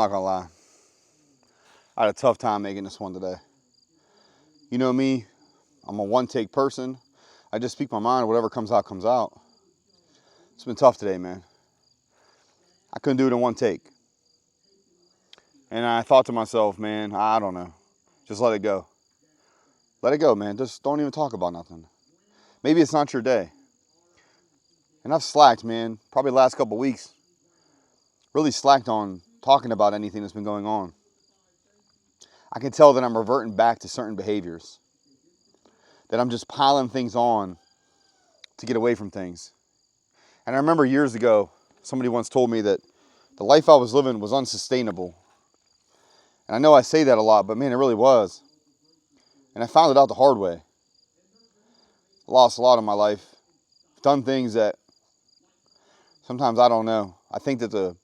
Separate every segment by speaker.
Speaker 1: Not gonna lie, I had a tough time making this one today. You know me, I'm a one-take person. I just speak my mind, whatever comes out, comes out. It's been tough today, man. I couldn't do it in one take. And I thought to myself, man, I don't know. Just let it go. Let it go, man. Just don't even talk about nothing. Maybe it's not your day. And I've slacked, man, probably the last couple weeks. Really slacked on talking about anything that's been going on. I can tell that I'm reverting back to certain behaviors. That I'm just piling things on to get away from things. And I remember years ago, somebody once told me that the life I was living was unsustainable. And I know I say that a lot, but man, it really was. And I found it out the hard way. I lost a lot in my life. Done things that sometimes I don't know. I think that the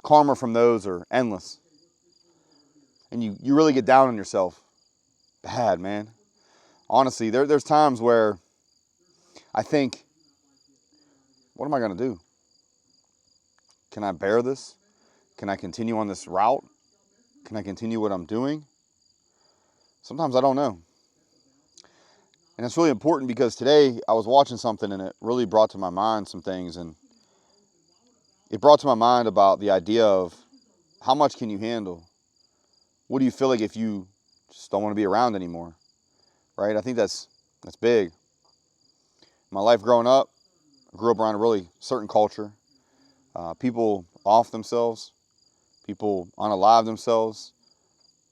Speaker 1: karma from those are endless. And you really get down on yourself. Bad, man. Honestly, there's times where I think, what am I going to do? Can I bear this? Can I continue on this route? Can I continue what I'm doing? Sometimes I don't know. And it's really important because today I was watching something and it really brought to my mind some things. And it brought to my mind about the idea of how much can you handle? What do you feel like if you just don't want to be around anymore? Right? I think that's big. My life growing up, I grew up around a really certain culture. People off themselves, people unalive themselves,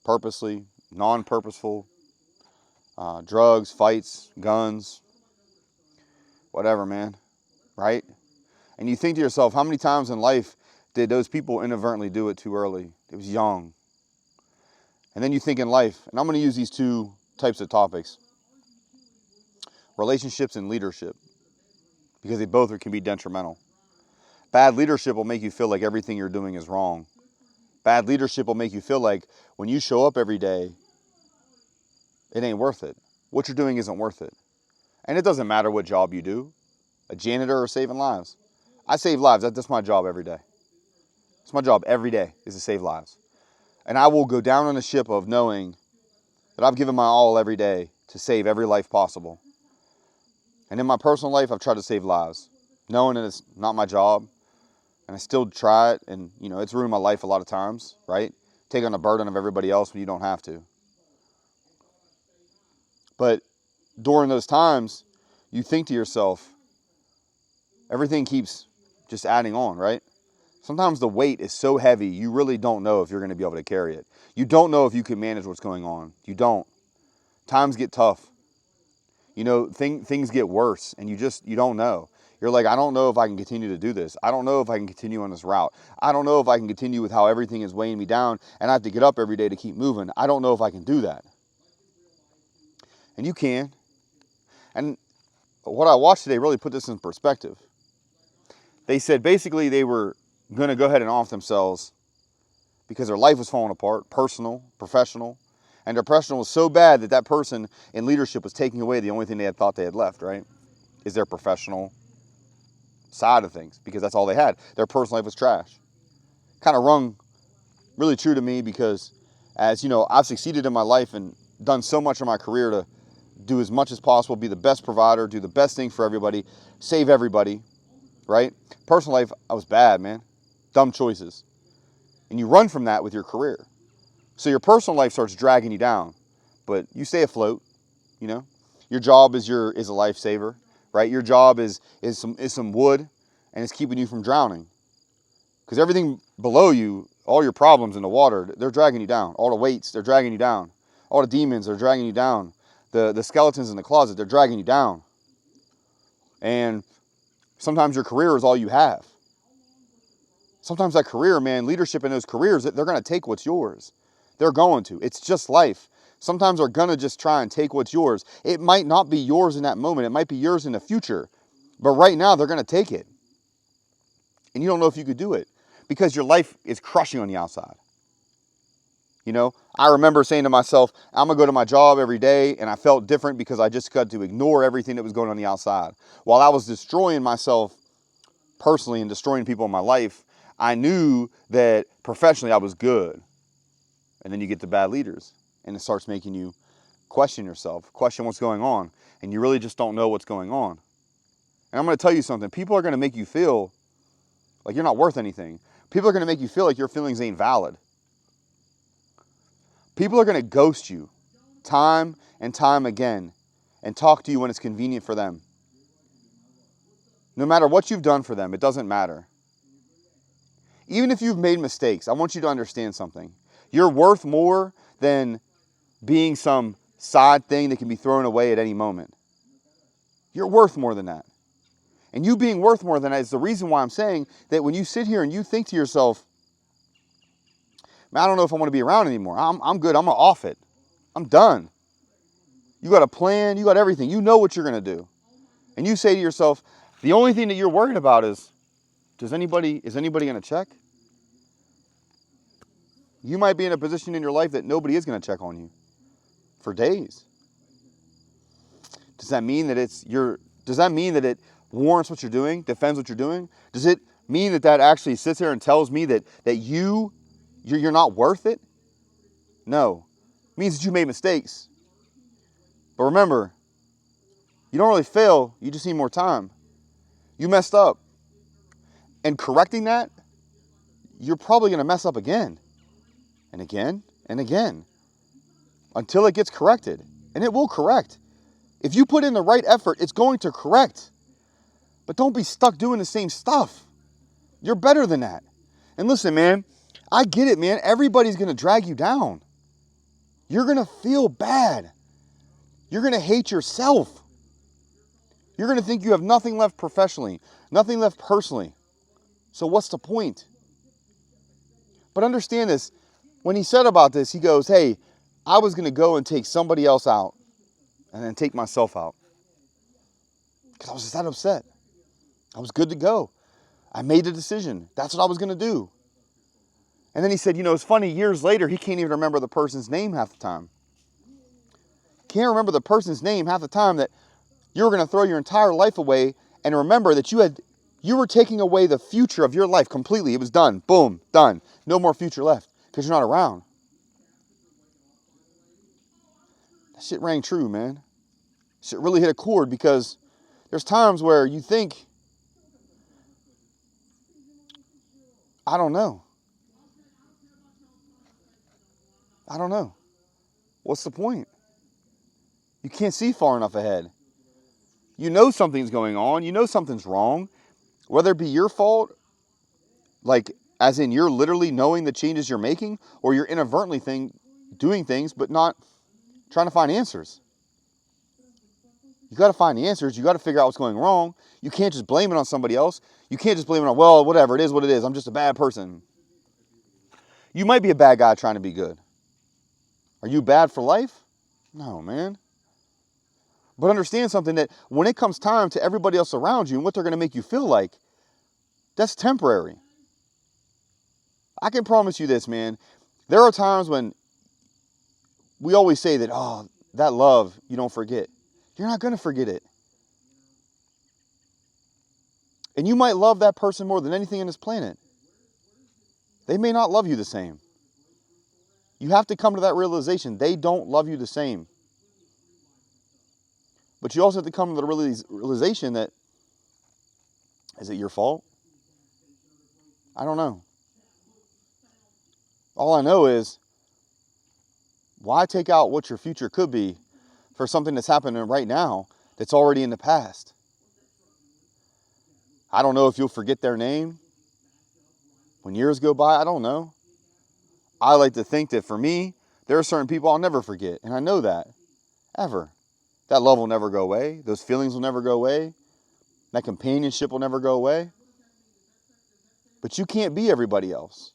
Speaker 1: purposely, non-purposeful, drugs, fights, guns, whatever, man, right? And you think to yourself, how many times in life did those people inadvertently do it too early? It was young. And then you think in life, and I'm going to use these two types of topics, relationships and leadership, because they both can be detrimental. Bad leadership will make you feel like everything you're doing is wrong. Bad leadership will make you feel like when you show up every day, it ain't worth it. What you're doing isn't worth it. And it doesn't matter what job you do, a janitor or saving lives. I save lives. That's my job every day. It's my job every day is to save lives. And I will go down on the ship of knowing that I've given my all every day to save every life possible. And in my personal life, I've tried to save lives, knowing that it's not my job. And I still try it. And, it's ruined my life a lot of times, right? Take on the burden of everybody else when you don't have to. But during those times, you think to yourself, everything keeps just adding on, right? Sometimes the weight is so heavy, you really don't know if you're going to be able to carry it. You don't know if you can manage what's going on. You don't. Times get tough. Things get worse, and you don't know. You're like, I don't know if I can continue to do this. I don't know if I can continue on this route. I don't know if I can continue with how everything is weighing me down, and I have to get up every day to keep moving. I don't know if I can do that. And you can. And what I watched today really put this in perspective. They said basically they were going to go ahead and off themselves because their life was falling apart, personal, professional. And their professional was so bad that person in leadership was taking away the only thing they had thought they had left, right? Is their professional side of things, because that's all they had. Their personal life was trash. Kind of rung really true to me because, as you know, I've succeeded in my life and done so much in my career to do as much as possible, be the best provider, do the best thing for everybody, save everybody, right? Personal life, I was bad, man. Dumb choices. And you run from that with your career. So your personal life starts dragging you down, but you stay afloat, Your job is a lifesaver, right? Your job is some wood, and it's keeping you from drowning. Because everything below you, all your problems in the water, they're dragging you down. All the weights, they're dragging you down. All the demons, they're dragging you down. The skeletons in the closet, they're dragging you down. And sometimes your career is all you have. Sometimes that career, man, leadership in those careers, they're going to take what's yours. They're going to. It's just life. Sometimes they're going to just try and take what's yours. It might not be yours in that moment. It might be yours in the future. But right now, they're going to take it. And you don't know if you could do it because your life is crushing on the outside. I remember saying to myself, I'm going to go to my job every day, and I felt different because I just got to ignore everything that was going on the outside. While I was destroying myself personally and destroying people in my life, I knew that professionally I was good. And then you get the bad leaders, and it starts making you question yourself, question what's going on, and you really just don't know what's going on. And I'm going to tell you something. People are going to make you feel like you're not worth anything. People are going to make you feel like your feelings ain't valid. People are going to ghost you time and time again and talk to you when it's convenient for them. No matter what you've done for them, it doesn't matter. Even if you've made mistakes, I want you to understand something. You're worth more than being some side thing that can be thrown away at any moment. You're worth more than that. And you being worth more than that is the reason why I'm saying that when you sit here and you think to yourself, man, I don't know if I want to be around anymore. I'm good. I'm off it. I'm done. You got a plan. You got everything. You know what you're going to do. And you say to yourself, the only thing that you're worried about is anybody going to check? You might be in a position in your life that nobody is going to check on you for days. Does that mean that it warrants what you're doing, defends what you're doing? Does it mean that actually sits there and tells me that you're not worth it? No. It means that you made mistakes. But remember, you don't really fail, you just need more time. You messed up. And correcting that, you're probably going to mess up again. And again, and again. Until it gets corrected. And it will correct. If you put in the right effort, it's going to correct. But don't be stuck doing the same stuff. You're better than that. And listen, man, I get it, man. Everybody's going to drag you down. You're going to feel bad. You're going to hate yourself. You're going to think you have nothing left professionally, nothing left personally. So what's the point? But understand this. When he said about this, he goes, hey, I was going to go and take somebody else out and then take myself out. Because I was just that upset. I was good to go. I made the decision. That's what I was going to do. And then he said, it's funny, years later, he can't even remember the person's name half the time. Can't remember the person's name half the time that you were going to throw your entire life away and remember that you were taking away the future of your life completely. It was done. Boom, done. No more future left because you're not around. That shit rang true, man. Shit really hit a chord because there's times where you think, I don't know. What's the point? You can't see far enough ahead. You know something's going on. You know something's wrong. Whether it be your fault, like as in you're literally knowing the changes you're making, or you're inadvertently doing things but not trying to find answers. You got to find the answers. You got to figure out what's going wrong. You can't just blame it on somebody else. You can't just blame it on, well, whatever, it is what it is. I'm just a bad person. You might be a bad guy trying to be good. Are you bad for life? No, man. But understand something, that when it comes time to everybody else around you and what they're going to make you feel like, that's temporary. I can promise you this, man. There are times when we always say that, oh, that love, you don't forget. You're not going to forget it. And you might love that person more than anything on this planet. They may not love you the same. You have to come to that realization. They don't love you the same. But you also have to come to the realization that, is it your fault? I don't know. All I know is, why take out what your future could be for something that's happening right now that's already in the past? I don't know if you'll forget their name when years go by. I don't know. I like to think that for me, there are certain people I'll never forget. And I know that. Ever. That love will never go away. Those feelings will never go away. That companionship will never go away. But you can't be everybody else.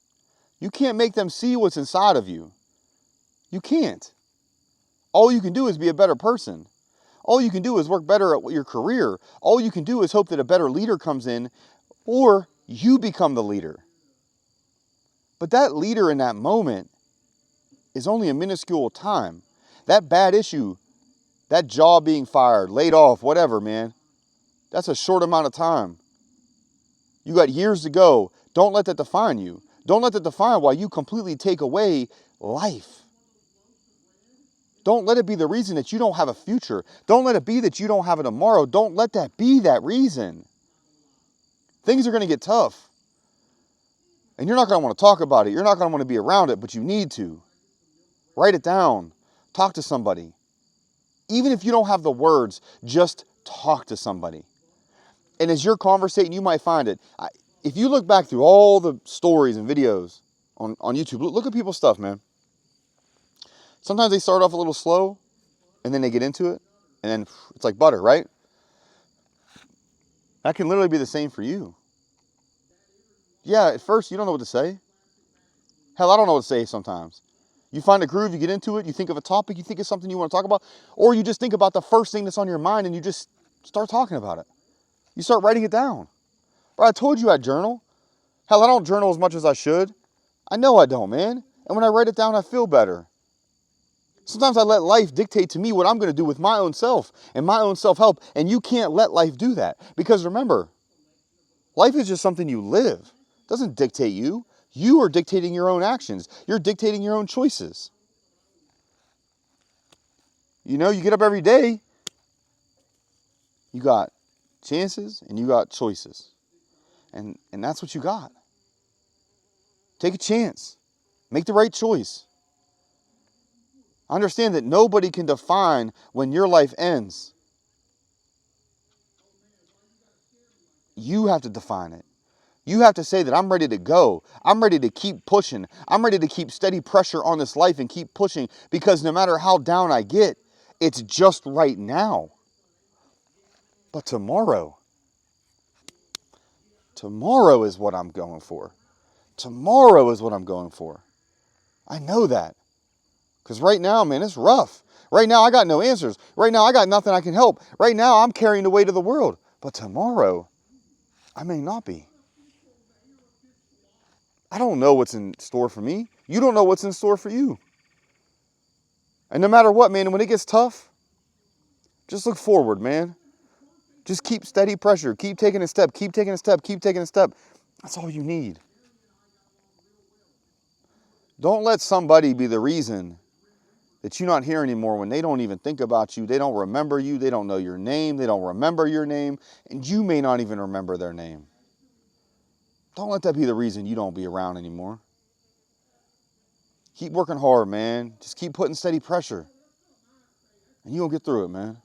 Speaker 1: You can't make them see what's inside of you. You can't. All you can do is be a better person. All you can do is work better at your career. All you can do is hope that a better leader comes in, or you become the leader. But that leader in that moment is only a minuscule time. That bad issue, that job being fired, laid off, whatever, man, that's a short amount of time. You got years to go. Don't let that define you. Don't let that define why you completely take away life. Don't let it be the reason that you don't have a future. Don't let it be that you don't have a tomorrow. Don't let that be that reason. Things are going to get tough. And you're not going to want to talk about it. You're not going to want to be around it, but you need to. Write it down. Talk to somebody. Even if you don't have the words, just talk to somebody. And as you're conversating, you might find it. If you look back through all the stories and videos on YouTube, look at people's stuff, man. Sometimes they start off a little slow, and then they get into it, and then it's like butter, right? That can literally be the same for you. Yeah, at first you don't know what to say. Hell, I don't know what to say sometimes. You find a groove, you get into it, you think of a topic, you think of something you want to talk about, or you just think about the first thing that's on your mind and you just start talking about it. You start writing it down. Bro, I told you I journal. Hell, I don't journal as much as I should. I know I don't, man. And when I write it down, I feel better. Sometimes I let life dictate to me what I'm going to do with my own self and my own self-help, and you can't let life do that. Because remember, life is just something you live. It doesn't dictate you. You are dictating your own actions. You're dictating your own choices. You know, you get up every day, you got chances and you got choices. And that's what you got. Take a chance. Make the right choice. Understand that nobody can define when your life ends. You have to define it. You have to say that I'm ready to go. I'm ready to keep pushing. I'm ready to keep steady pressure on this life and keep pushing, because no matter how down I get, it's just right now. But tomorrow is what I'm going for. Tomorrow is what I'm going for. I know that. Because right now, man, it's rough. Right now, I got no answers. Right now, I got nothing I can help. Right now, I'm carrying the weight of the world. But tomorrow, I may not be. I don't know what's in store for me. You don't know what's in store for you. And no matter what, man, when it gets tough, just look forward, man. Just keep steady pressure. Keep taking a step. Keep taking a step. Keep taking a step. That's all you need. Don't let somebody be the reason that you're not here anymore when they don't even think about you. They don't remember you. They don't know your name. They don't remember your name. And you may not even remember their name. Don't let that be the reason you don't be around anymore. Keep working hard, man. Just keep putting steady pressure. And you'll get through it, man.